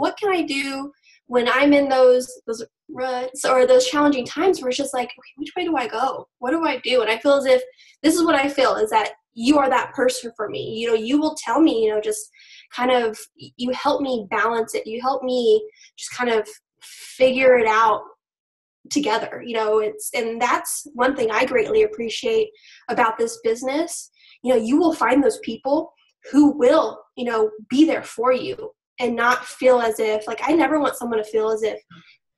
do when I'm in those ruts or those challenging times where it's just like, okay, which way do I go? What do I do? And I feel as if this is what I feel, is that you are that person for me. You know, you will tell me, you know, just kind of, you help me balance it. You help me just kind of figure it out together. You know, and that's one thing I greatly appreciate about this business. You know, you will find those people who will, you know, be there for you and not feel as if, like, I never want someone to feel as if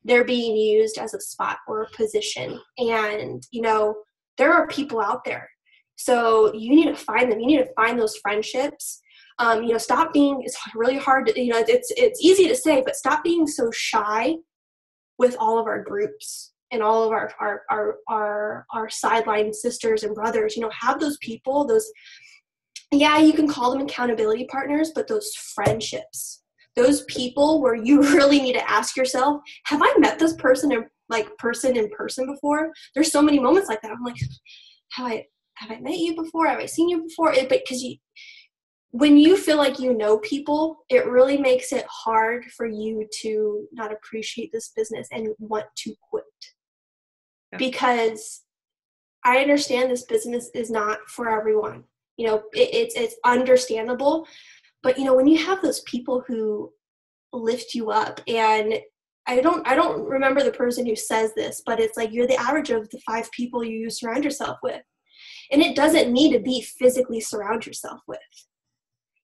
they're being used as a spot or a position. And, you know, there are people out there. So you need to find them. You need to find those friendships. You know, stop being, it's really hard to, you know, it's easy to say, but stop being so shy with all of our groups and all of our sideline sisters and brothers. You know, have those people, those, yeah, you can call them accountability partners, but those friendships, those people where you really need to ask yourself, have I met this person in person before? There's so many moments like that. I'm like, have I met you before? Have I seen you before? But because when you feel like you know people, it really makes it hard for you to not appreciate this business and want to quit. Yeah. Because I understand this business is not for everyone. You know, it's understandable. But, you know, when you have those people who lift you up, and I don't remember the person who says this, but it's like you're the average of the 5 people you surround yourself with. And it doesn't need to be physically surround yourself with.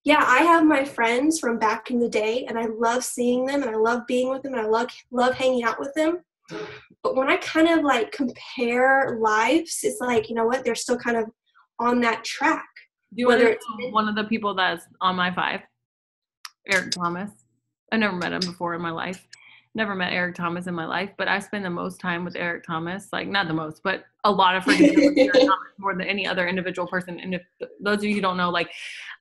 Yeah, I have my friends from back in the day, and I love seeing them, and I love being with them, and I love hanging out with them. But when I kind of like compare lives, it's like, you know what, they're still kind of on that track. Do you want to know one of the people that's on my 5? Eric Thomas. I never met him before in my life. Never met Eric Thomas in my life, but I spend the most time with Eric Thomas. Like, not the most, but a lot of freaking time with Eric Thomas, more than any other individual person. And if those of you who don't know, like,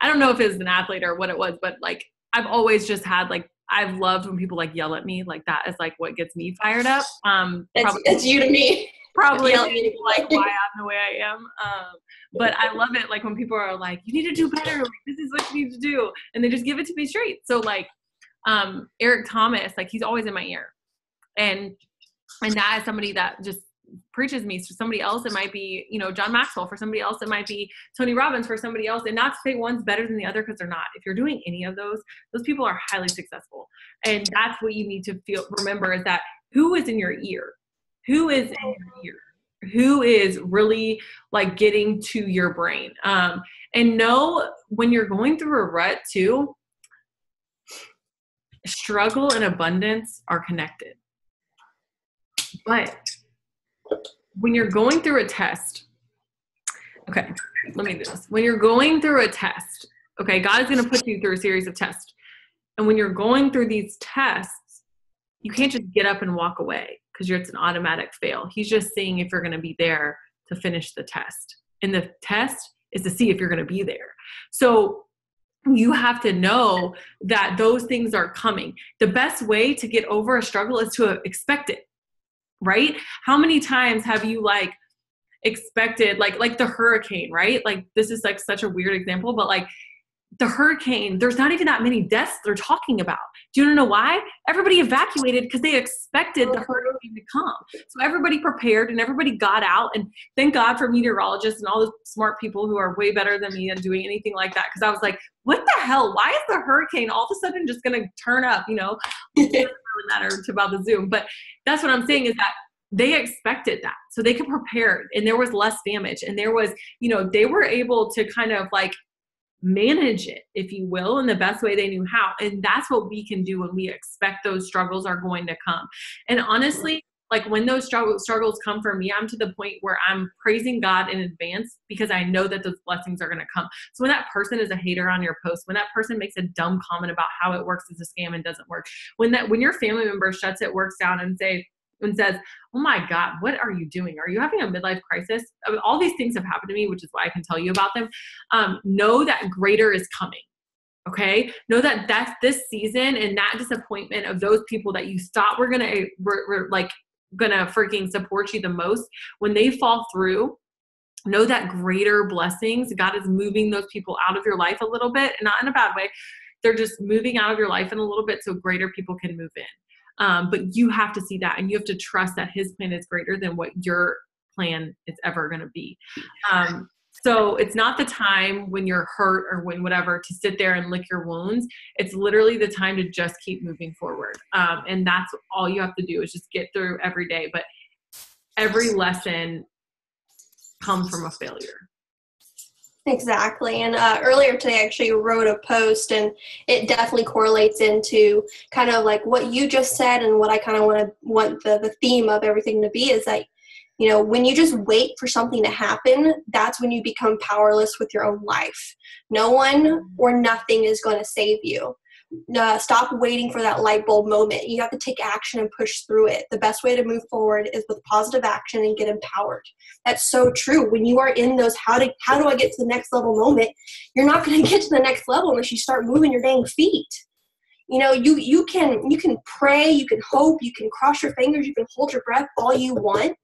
I don't know if it was an athlete or what it was, but like, I've always just had like, I've loved when people like yell at me. Like, that is like what gets me fired up. That's you to me. Probably like why I'm the way I am. But I love it. Like when people are like, you need to do better. Like, this is what you need to do. And they just give it to me straight. So like, Eric Thomas, like, he's always in my ear. And that is somebody that just preaches me. For somebody else, it might be, John Maxwell. For somebody else, it might be Tony Robbins. For somebody else, and not to say one's better than the other, because they're not. If you're doing any of those people are highly successful. And that's what you need to remember, is that who is in your ear? Who is in your ear? Who is really like getting to your brain? And know when you're going through a rut too, struggle and abundance are connected. But when you're going through a test, okay, let me do this. When you're going through a test, okay, God is going to put you through a series of tests. And when you're going through these tests, you can't just get up and walk away because it's an automatic fail. He's just seeing if you're going to be there to finish the test. And the test is to see if you're going to be there. So you have to know that those things are coming. The best way to get over a struggle is to expect it, right? How many times have you like expected, like the hurricane, right? Like this is like such a weird example, but like the hurricane, there's not even that many deaths they're talking about. Do you know why? Everybody evacuated because they expected the hurricane to come. So everybody prepared and everybody got out. And thank God for meteorologists and all the smart people who are way better than me at doing anything like that. Because I was like, what the hell? Why is the hurricane all of a sudden just going to turn up? It doesn't really matter about the Zoom. But that's what I'm saying, is that they expected that. So they could prepare, and there was less damage. And there was, they were able to kind of like manage it, if you will, in the best way they knew how. And that's what we can do when we expect those struggles are going to come. And honestly, like when those struggles come for me, I'm to the point where I'm praising God in advance because I know that those blessings are going to come. So when that person is a hater on your post, when that person makes a dumb comment about how it works as a scam and doesn't work, when your family member shuts it works down and says, oh my God, what are you doing? Are you having a midlife crisis? I mean, all these things have happened to me, which is why I can tell you about them. Know that greater is coming. Okay. Know that that's this season, and that disappointment of those people that you thought were gonna freaking support you the most, when they fall through, know that greater blessings, God is moving those people out of your life a little bit, and not in a bad way. They're just moving out of your life in a little bit so greater people can move in. But you have to see that, and you have to trust that his plan is greater than what your plan is ever going to be. So it's not the time when you're hurt or when whatever to sit there and lick your wounds. It's literally the time to just keep moving forward. And that's all you have to do, is just get through every day. But every lesson comes from a failure. Exactly. And earlier today, I actually wrote a post, and it definitely correlates into kind of like what you just said, and what I kind of want the theme of everything to be is that, when you just wait for something to happen, that's when you become powerless with your own life. No one or nothing is going to save you. Stop waiting for that light bulb moment. You have to take action and push through it. The best way to move forward is with positive action and get empowered. That's so true. When you are in those how do I get to the next level moment, you're not going to get to the next level unless you start moving your dang feet. You can pray, you can hope, you can cross your fingers, you can hold your breath all you want,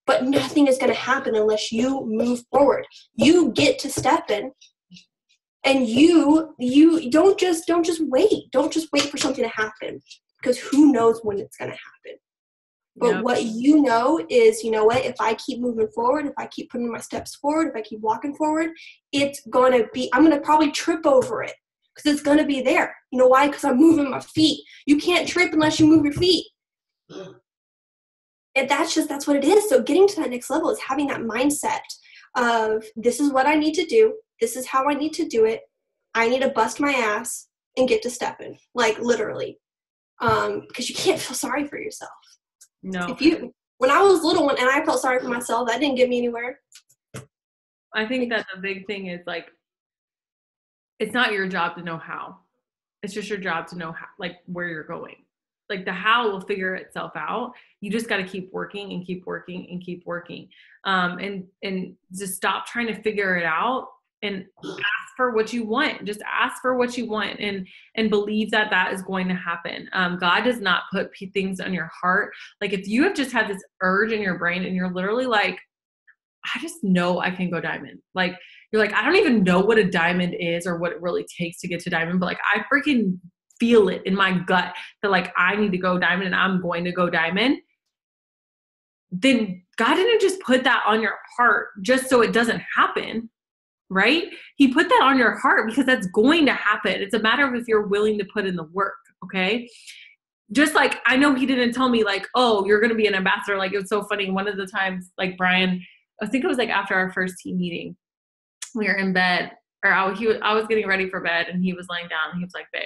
but nothing is going to happen unless you move forward. You get to step in. And you don't just wait. Don't just wait for something to happen, because who knows when it's going to happen. But what you know is, if I keep moving forward, if I keep putting my steps forward, if I keep walking forward, I'm going to probably trip over it because it's going to be there. You know why? Because I'm moving my feet. You can't trip unless you move your feet. And that's what it is. So getting to that next level is having that mindset of, this is what I need to do. This is how I need to do it. I need to bust my ass and get to stepping, like literally, because you can't feel sorry for yourself. No. When I was little and I felt sorry for myself, that didn't get me anywhere. I think that the big thing is like, it's not your job to know how. It's just your job to know how, like where you're going. Like the how will figure itself out. You just got to keep working and keep working and keep working. And just stop trying to figure it out and ask for what you want. Just ask for what you want and believe that is going to happen. God does not put things on your heart. Like if you have just had this urge in your brain and you're literally like, I just know I can go diamond. Like you're like, I don't even know what a diamond is or what it really takes to get to diamond, but like I freaking feel it in my gut that like I need to go diamond and I'm going to go diamond. then God didn't just put that on your heart just so it doesn't happen, right? He put that on your heart because that's going to happen. It's a matter of if you're willing to put in the work, okay? Just like, I know he didn't tell me like, oh, you're going to be an ambassador. Like, it was so funny. One of the times, like Brian, I think it was like after our first team meeting, we were in bed, or I was getting ready for bed, and he was laying down, and he was like, babe,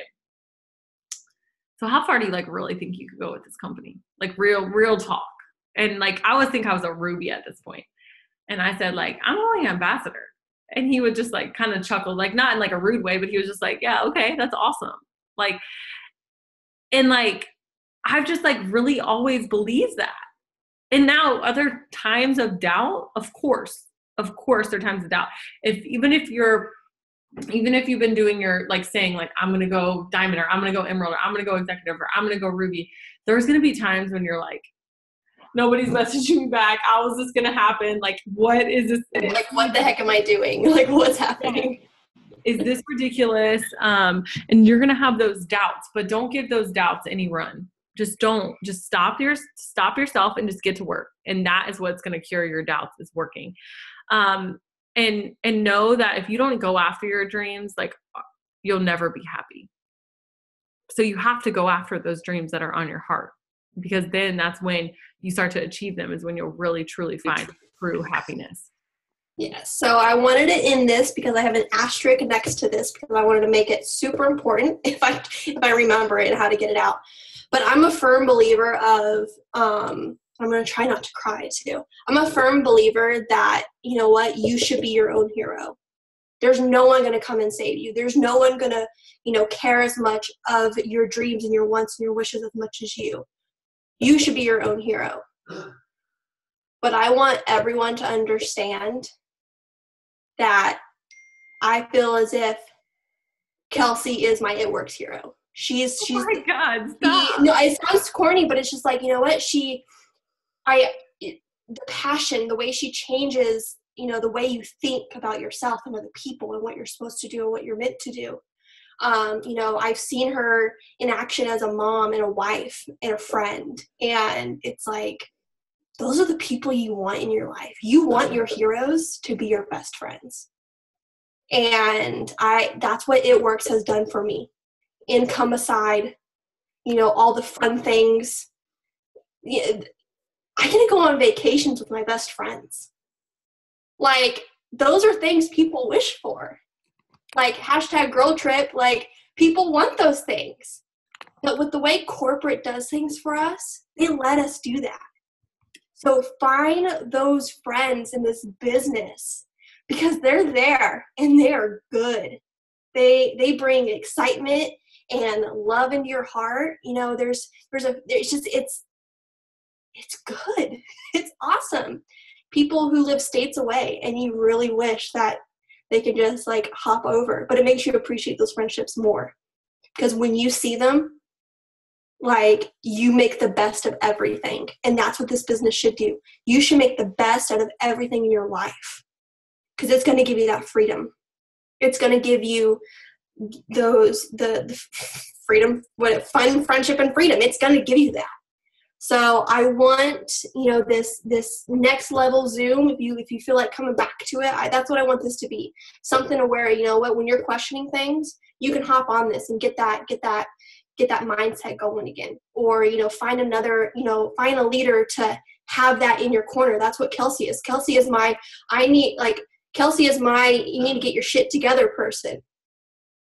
so how far do you like really think you could go with this company? Like real talk. And like, I always think I was a Ruby at this point. And I said like, I'm only an ambassador. And he would just like kind of chuckle, like not in like a rude way, but he was just like, yeah, okay, that's awesome. Like, and like, I've just like really always believed that. And now other times of doubt, of course, there are times of doubt. Even if you've been doing your, like saying like, I'm going to go diamond, or I'm going to go emerald, or I'm going to go executive, or I'm going to go ruby. There's going to be times when you're like, nobody's messaging me back. How is this going to happen? Like, what is this? Like, what the heck am I doing? Like, what's happening? Is this ridiculous? And you're going to have those doubts, but don't give those doubts any run. Just stop yourself and just get to work. And that is what's going to cure your doubts, is working. And know that if you don't go after your dreams, like, you'll never be happy. So you have to go after those dreams that are on your heart, because then that's when you start to achieve them, is when you'll really truly find true happiness. Yes. So I wanted to end this because I have an asterisk next to this, because I wanted to make it super important if I remember it and how to get it out. But I'm a firm believer of, I'm going to try not to cry too. I'm a firm believer that, you know what, you should be your own hero. There's no one going to come and save you. There's no one going to, care as much of your dreams and your wants and your wishes as much as you. You should be your own hero. But I want everyone to understand that I feel as if Kelsey is my It Works hero. She's oh my God, stop. No, it sounds corny, but it's just like, you know what? The passion, the way she changes, the way you think about yourself and other people and what you're supposed to do and what you're meant to do. I've seen her in action as a mom and a wife and a friend. And it's like, those are the people you want in your life. You want your heroes to be your best friends. And that's what It Works has done for me. Income aside, all the fun things. I get to go on vacations with my best friends. Like, those are things people wish for. Like, #girl trip, like, people want those things. But with the way corporate does things for us, they let us do that. So find those friends in this business, because they're there and they are good. They bring excitement and love into your heart. It's good. It's awesome. People who live states away, and you really wish that they could just like hop over, but it makes you appreciate those friendships more, because when you see them, like, you make the best of everything. And that's what this business should do. You should make the best out of everything in your life, because it's going to give you that freedom. It's going to give you the freedom, fun, friendship, and freedom. It's going to give you that. So I want, this next level Zoom, if you feel like coming back to it, that's what I want this to be. Something to where, when you're questioning things, you can hop on this and get that mindset going again. Or, find another, find a leader to have that in your corner. That's what Kelsey is. Kelsey is my, you need to get your shit together person.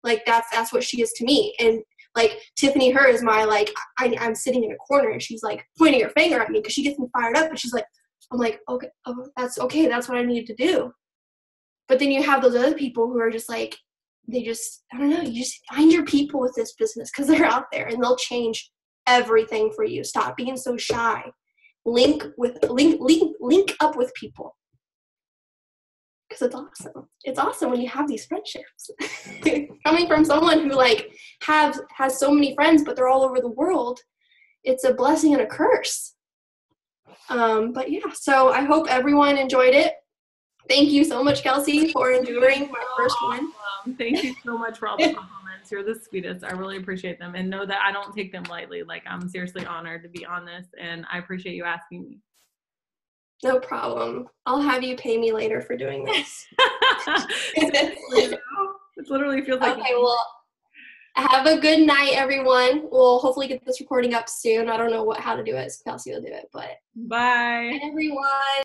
Like, that's what she is to me. And like, Tiffany, her is my, like, I'm sitting in a corner and she's like pointing her finger at me because she gets me fired up, and she's like, I'm like, okay, that's okay. That's what I need to do. But then you have those other people who are just like, I don't know, you just find your people with this business, because they're out there and they'll change everything for you. Stop being so shy. Link up with people. Because it's awesome. It's awesome when you have these friendships. Coming from someone who has so many friends, but they're all over the world, it's a blessing and a curse. But yeah, so I hope everyone enjoyed it. Thank you so much, Kelsey, for enduring my first one. Thank you so much for all the compliments. You're the sweetest. I really appreciate them, and know that I don't take them lightly. Like, I'm seriously honored to be on this, and I appreciate you asking me. No problem. I'll have you pay me later for doing this. It literally feels like. Okay, well, have a good night, everyone. We'll hopefully get this recording up soon. I don't know how to do it, so Kelsey will do it, but Bye. bye, everyone.